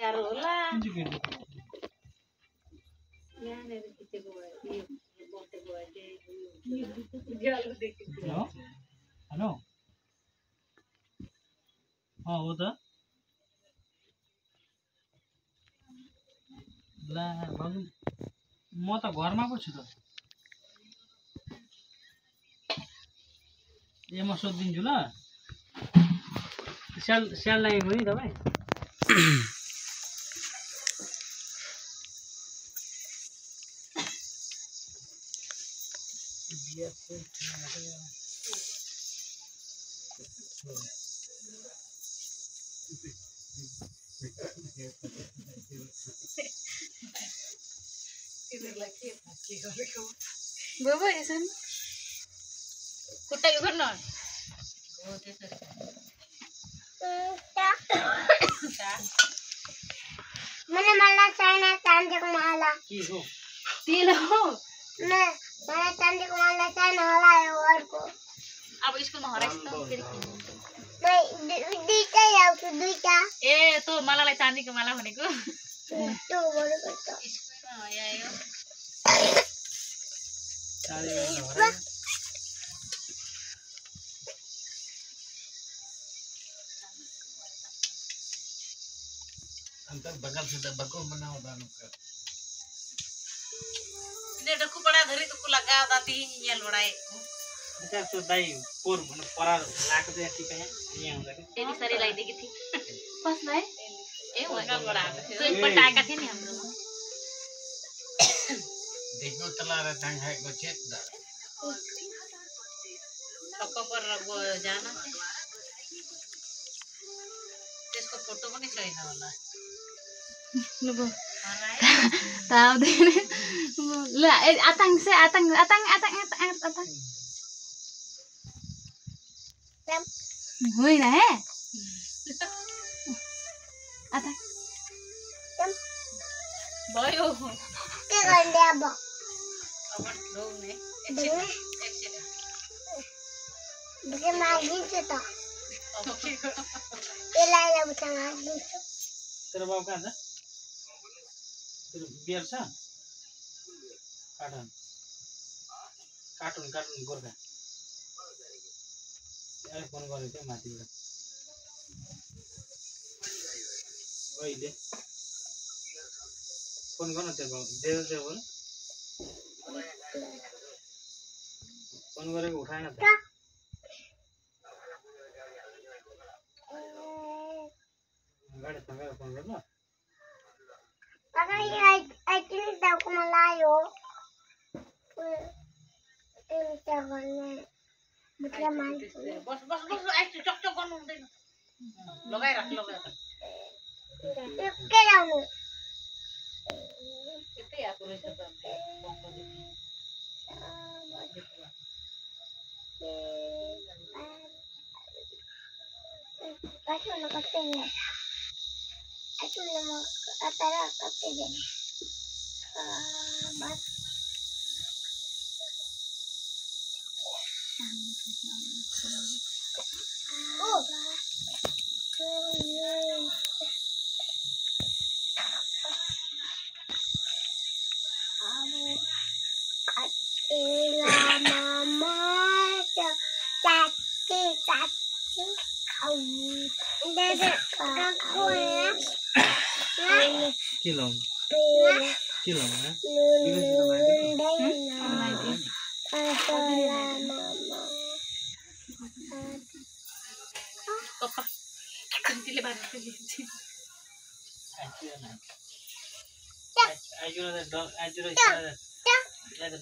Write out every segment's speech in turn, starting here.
यार होला याने किती गोळा ये मोठे गोळा ते जालो देखिए हेलो हेलो हाँ हो त ला बाबु म त घरमा पो छु त ए म सोधिदिन्छु ल स्याल लागेको नि तपाईँ बाबा यसरी खुट्टा यो गर्न हो त्यसरी मलाई चाहिने चाँदीको माला के हो तेल हो मलाई चाँदीको माला चाहिने होला यो अर्को अब स्कुलमा हराइस् त फेरि दुईटा ल्याउँछु दुईटा ए तँ मालालाई चाँदीको माला भनेको त्यो भनेको त स्कुलमा आयो अंत बगल से बको बनाओ दानो कर ने डकु बडा धरी तुकु लगा दाती यल बडाए अच्छा तो दाई पोर भने परा लाको चाहिँ ठीक है यहाँ हुन्छ के तेली सरी लगाइदिएकी थिए कसलाई ए वगा बडा त्यो एकपल्ट आएका थिए नि हाम्रोमा देखो तला र ढाङ्गाको छेत द पक्क पर जान त्यसको फोटो पनि छैन होला लुबो ताउँदैन ल आतङ से आतङ होइन हे आतङ भयो के गर्ने अब रोउने एकछिन बुके मागिन्छ त यसलाई अब मागिन्छ तेरो बाउ कहाँ छ तेरो बियर छ कार्टुन गोर्खा अहिले फोन गरेको थियो माथिबाट अहिले फोन गर्न त्यो बाउ देऊ बोल फोन गरेको उठाएन त गाडी सँगै फोन गर्नु अगाडि आइटिनी टाउकोमा लायो बस आइस चकचक गर्नु हुँदैन लगाइराख के लाउनु यतै आएको रहेछ त के लाउनु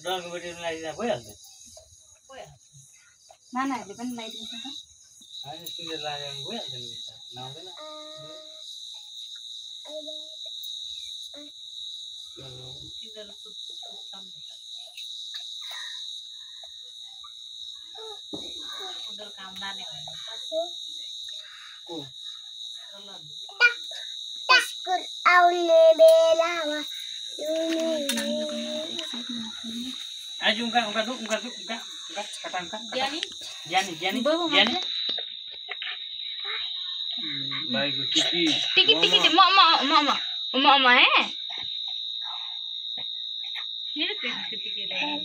डरको बेटी लगाइदिँदा भइहाल्छ नानाहरूले पनि लगाइदिन्छ त होइन सुनेर लागेर भइहाल्छ नि लाउँदैन काम लाने स्कुल आउने बेलामा आज उनका कटा ज्ञानी भाइको टिकी टिकी म है मेरो पेट टिकेलाई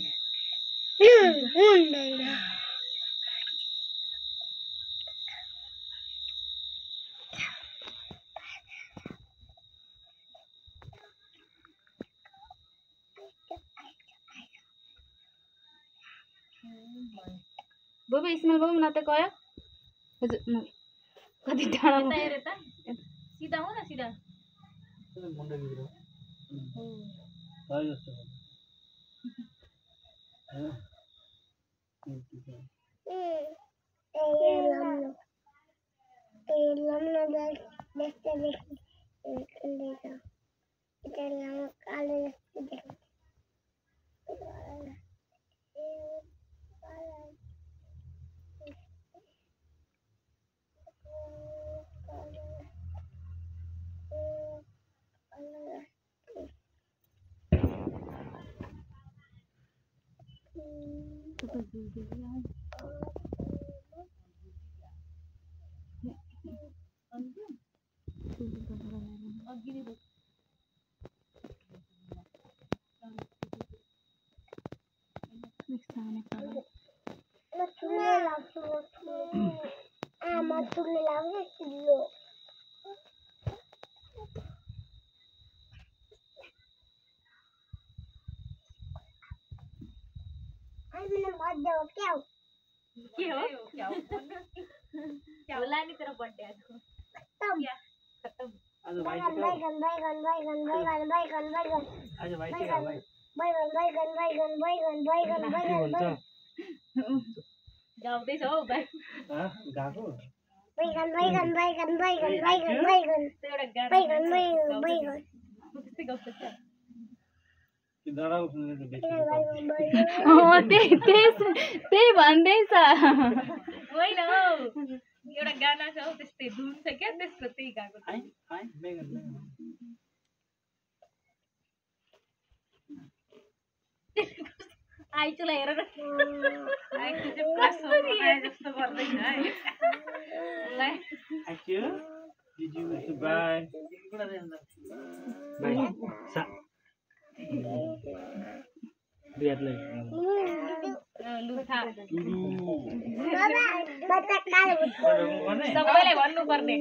बाबु स्मेल बाबु न त गयो हजुर कति टाढा हेर त सिधा हो न सिधा मुन्डा बिग्रो जस्तो के हो क्या होला नि तेरो बर्थडे आज भाइ आज भाइ के भाइ गाउँदैछ हौ भाइ गाको त्यही भन्दैछ होइन हौ एउटा गाना छ हौ त्यस्तै धुन छ क्या त्यसको त्यही गाएको छ आइचुलाई हेर न आइचु चाहिँ प्लास्टर बनाए जस्तो गर्दैछ है आइचु दिदी बाइ बाइ सा बियातले लुथा सबैलाई भन्नु पर्ने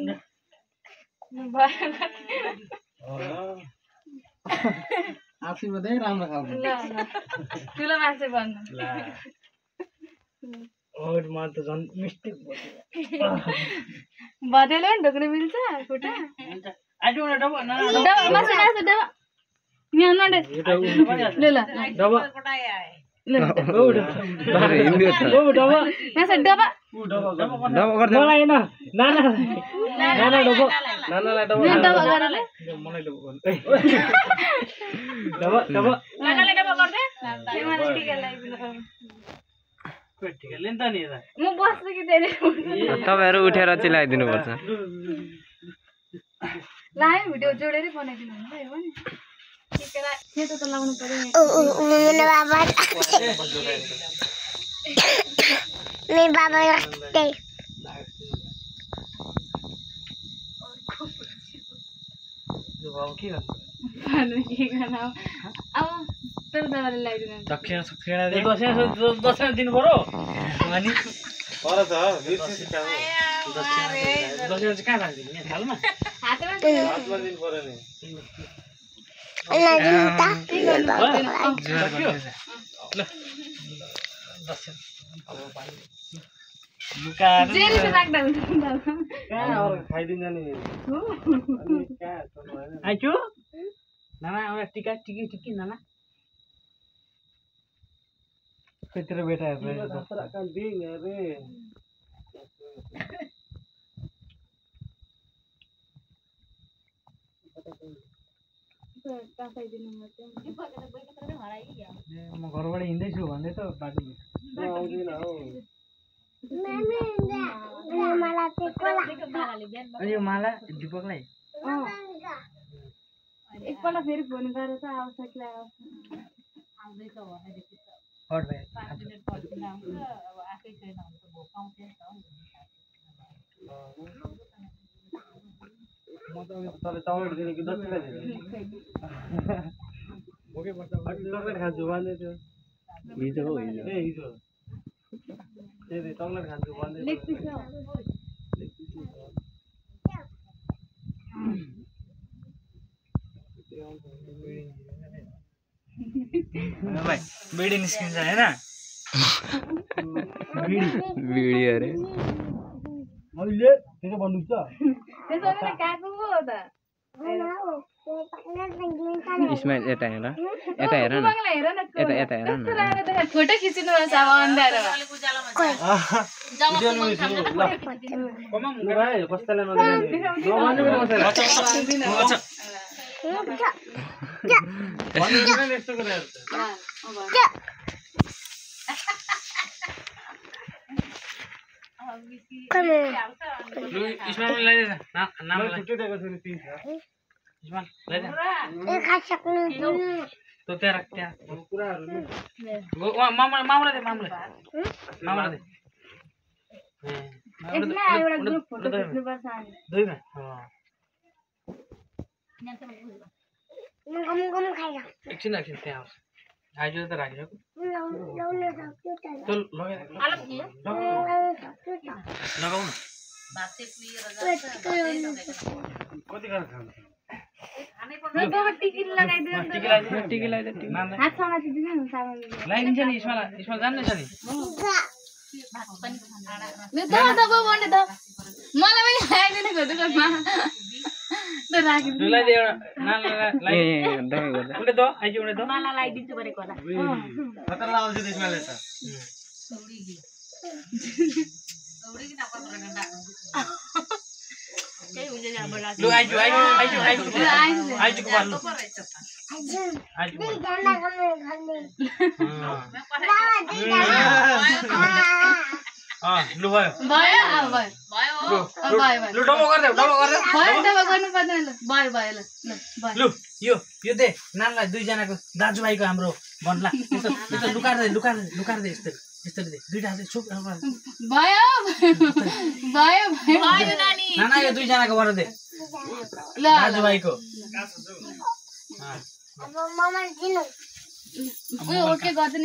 आफै मात्रै राम्रो खाऊ ठुलो मान्छे भन्नु ओड म त झन् मिस्टेक भदेले पनि ढोक्न मिल्छ खुट्टा आइटु न डबा न डबा मासु डबा यहाँ नडे ल ल डबा मासु डबा मलाई न नाना नाना डबा नानालाई डबा डबा गरेर मलाई डबा डबा डबा नानालाई डबा गर्दै मलाई टिका लगाइदिनु टिका लिन त नि यता म बस्छु कि धेरै तपाईहरु उठेर चिल्लाइदिनु पर्छ लाइ भिडियो जोडेरै बनाइदिनु हुन्छ हो नि टिका सेतो त लाउनु पर्यो मेरे बाबा रखते जो बाबु के गर्छ भन्नु के गर्न अब तर दबाले लगाइदिनु दक्षिण दक्षिण दिनु पर्यो अनि पर त बिर्सिस काम दक्षिण चाहिँ कहाँ राख्दिनु यहाँ थालमा हातमा हातमा दिनु पर्यो नि ल दक्षिण अब पानी लुका जेली राख्दा हुन्छ कहाँ अरु खाइदिन्छ नि अनि कहाँ आइचु नाना अब टिका टिकी टिकी नाना तेरो बेटा हेर्दै काम दिङ अरे म घरबाट हिँड्दैछु भन्दै त बाटो आउँदैन हौ अनि यो माला दिपकलाई एकपल्ट फेरि फोन गरेर त आउँछ कि आउँदैछ भनेदेखि त हट भाइ 5 मिनेट पछि आउँछ अब आफै छैन भने त भोक आउँछ नि त म त तले चकलेट दिने कि दक्षिणा दिने भोकै पर्छ चकलेट खान्छु भन्दै थियो हिजो हो हिजो ए हिजो त्यही चकलेट खान्छु भन्दै भाइ बिडी निस्किन्छ हैन बिडी अरे मैले त्यसो भन्नु छ त्यसो भने काको हो त इस्माइल यता हेर यता हेर न हेर न यता यता हेर न फोटो खिच्नु पर्छ अब अन्धारोमा कसैलाई एकछिन त्यहाँ आउँछ आज त राखिरहेको लगाऊ न कति खान्छ लगाइदिन्छ नि इस्मा जान्दैछ नि मलाई पनि लगाइदिनु खोजेकोमा लु भयो लु डबो गर्दै लु यो दे नानीलाई दुईजनाको दाजुभाइको हाम्रो भन्ला यस्तो लुकार्दै यस्तो दे दुईटा छुप नाना यो दुईजनाको गर दे दाजुभाइको अब मम्मा दिनु ओके गर्दैन